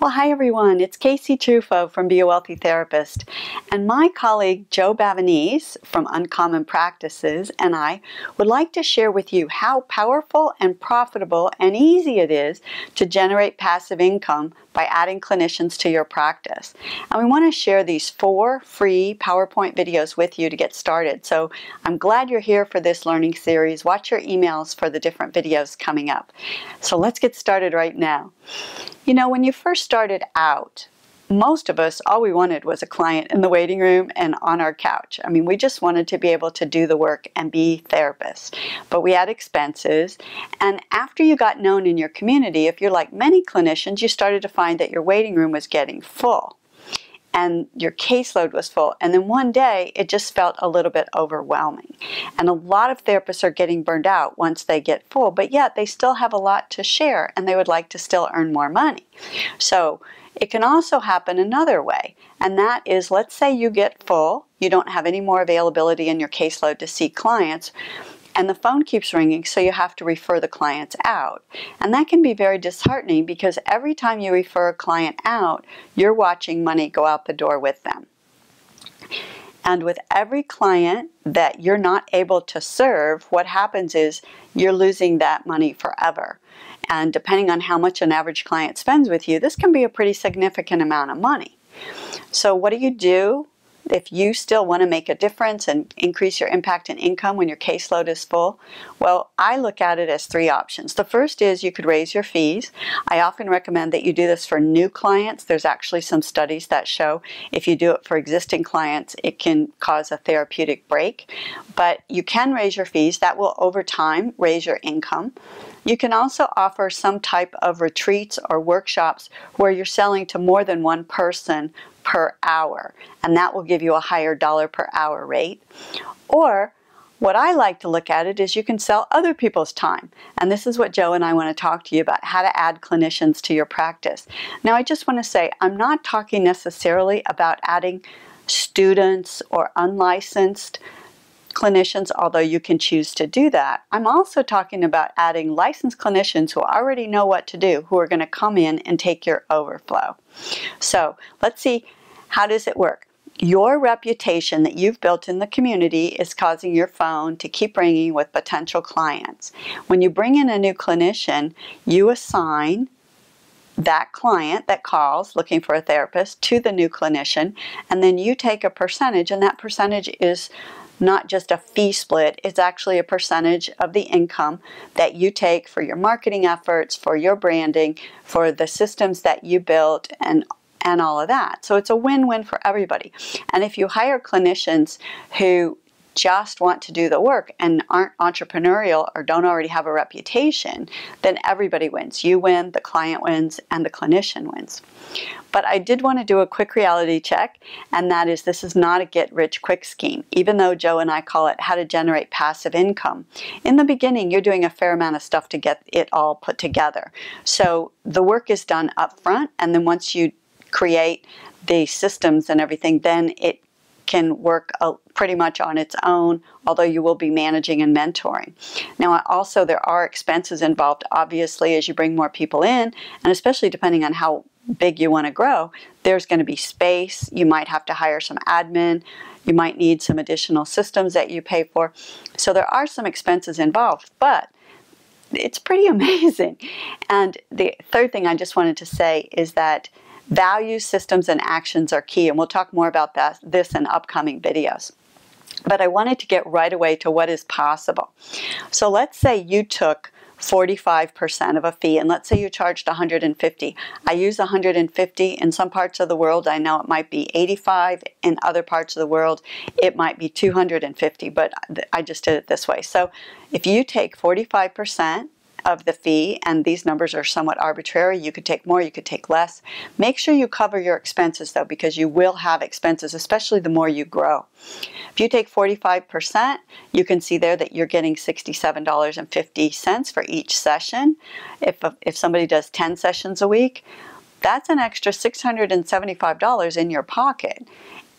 Well, hi everyone, it's Casey Truffaut from Be a Wealthy Therapist, and my colleague Joe Bavanese from Uncommon Practices and I would like to share with you how powerful and profitable and easy it is to generate passive income by adding clinicians to your practice. And we want to share these 4 free PowerPoint videos with you to get started. So I'm glad you're here for this learning series. Watch your emails for the different videos coming up. So let's get started right now. You know, when you first started out, most of us, all we wanted was a client in the waiting room and on our couch. I mean, we just wanted to be able to do the work and be therapists. But we had expenses, and after you got known in your community, if you're like many clinicians, you started to find that your waiting room was getting full and your caseload was full. And then one day, it just felt a little bit overwhelming. And a lot of therapists are getting burned out once they get full, but yet they still have a lot to share and they would like to still earn more money. So it can also happen another way, and that is, let's say you get full, you don't have any more availability in your caseload to see clients, and the phone keeps ringing, so you have to refer the clients out. And that can be very disheartening because every time you refer a client out, you're watching money go out the door with them. And with every client that you're not able to serve, what happens is you're losing that money forever. And depending on how much an average client spends with you, this can be a pretty significant amount of money. So what do? If you still want to make a difference and increase your impact and income when your caseload is full? Well, I look at it as 3 options. The first is you could raise your fees. I often recommend that you do this for new clients. There's actually some studies that show if you do it for existing clients, it can cause a therapeutic break. But you can raise your fees. That will, over time, raise your income. You can also offer some type of retreats or workshops where you're selling to more than one person per hour, and that will give you a higher dollar per hour rate. Or what I like to look at it is you can sell other people's time, and this is what Joe and I want to talk to you about, how to add clinicians to your practice. Now, I just want to say I'm not talking necessarily about adding students or unlicensed clinicians, although you can choose to do that. I'm also talking about adding licensed clinicians who already know what to do, who are going to come in and take your overflow. So let's see, how does it work? Your reputation that you've built in the community is causing your phone to keep ringing with potential clients. When you bring in a new clinician, you assign that client that calls looking for a therapist to the new clinician, and then you take a percentage, and that percentage is not just a fee split, it's actually a percentage of the income that you take for your marketing efforts, for your branding, for the systems that you built, and all of that. So it's a win-win for everybody. And if you hire clinicians who just want to do the work and aren't entrepreneurial or don't already have a reputation, then everybody wins. You win, the client wins, and the clinician wins. But I did want to do a quick reality check, and that is, this is not a get-rich-quick scheme, even though Joe and I call it how to generate passive income. In the beginning, you're doing a fair amount of stuff to get it all put together. So the work is done up front, and then once you create the systems and everything, then it can work pretty much on its own, although you will be managing and mentoring. Now, also, there are expenses involved, obviously, as you bring more people in, and especially depending on how big you want to grow, there's going to be space. You might have to hire some admin. You might need some additional systems that you pay for. So there are some expenses involved, but it's pretty amazing. And the third thing I just wanted to say is that values, systems, and actions are key, and we'll talk more about this in upcoming videos. But I wanted to get right away to what is possible. So let's say you took 45% of a fee, and let's say you charged $150. I use $150 in some parts of the world. I know it might be $85 in other parts of the world. It might be $250, but I just did it this way. So if you take 45% of the fee, and these numbers are somewhat arbitrary, you could take more, you could take less. Make sure you cover your expenses though, because you will have expenses, especially the more you grow. If you take 45%, you can see there that you're getting $67.50 for each session. If somebody does 10 sessions a week, that's an extra $675 in your pocket.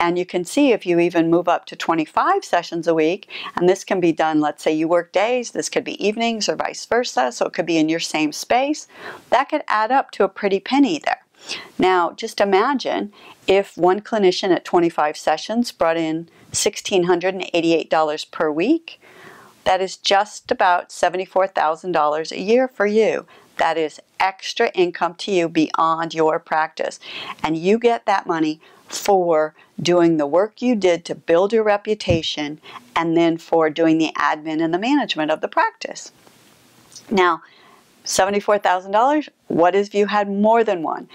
And you can see if you even move up to 25 sessions a week, and this can be done, let's say you work days, this could be evenings or vice versa, so it could be in your same space, that could add up to a pretty penny there. Now, just imagine if one clinician at 25 sessions brought in $1,688 per week. That is just about $74,000 a year for you. That is extra income to you beyond your practice. And you get that money for doing the work you did to build your reputation, and then for doing the admin and the management of the practice. Now, $74,000, what if you had more than one?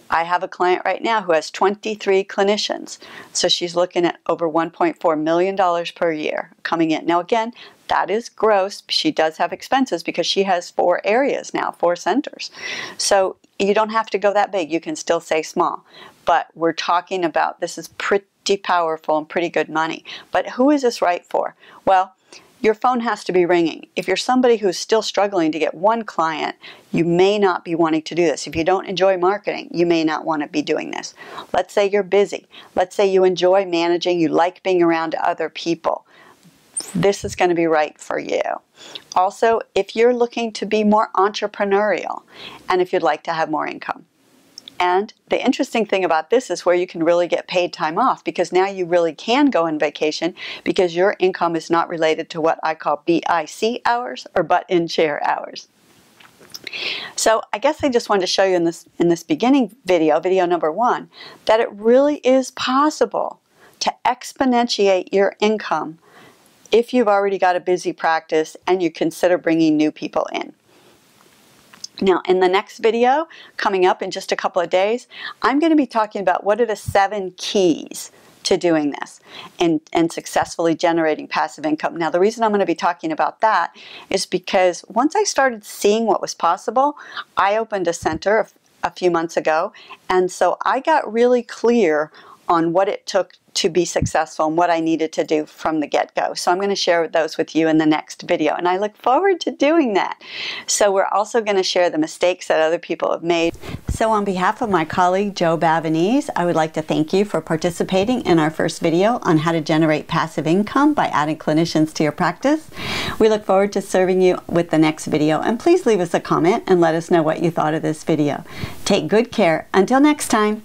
I have a client right now who has 23 clinicians. So she's looking at over $1.4 million per year coming in. Now again, that is gross. She does have expenses because she has 4 areas now, 4 centers. So you don't have to go that big. You can still stay small. But we're talking about, this is pretty powerful and pretty good money. But who is this right for? Well, your phone has to be ringing. If you're somebody who's still struggling to get one client, you may not be wanting to do this. If you don't enjoy marketing, you may not want to be doing this. Let's say you're busy. Let's say you enjoy managing, you like being around other people. This is going to be right for you. Also, if you're looking to be more entrepreneurial, and if you'd like to have more income. And the interesting thing about this is where you can really get paid time off, because now you really can go on vacation because your income is not related to what I call BIC hours, or butt in chair hours. So I guess I just wanted to show you in this beginning video, video number 1, that it really is possible to exponentiate your income if you've already got a busy practice and you consider bringing new people in. Now, in the next video, coming up in just a couple of days, I'm going to be talking about what are the 7 keys to doing this and successfully generating passive income. Now, the reason I'm going to be talking about that is because once I started seeing what was possible, I opened a center a few months ago, and so I got really clear on what it took to be successful and what I needed to do from the get-go. So I'm going to share those with you in the next video, and I look forward to doing that. So we're also going to share the mistakes that other people have made. So on behalf of my colleague Joe Bavanese, I would like to thank you for participating in our first video on how to generate passive income by adding clinicians to your practice. We look forward to serving you with the next video, and please leave us a comment and let us know what you thought of this video. Take good care. Until next time.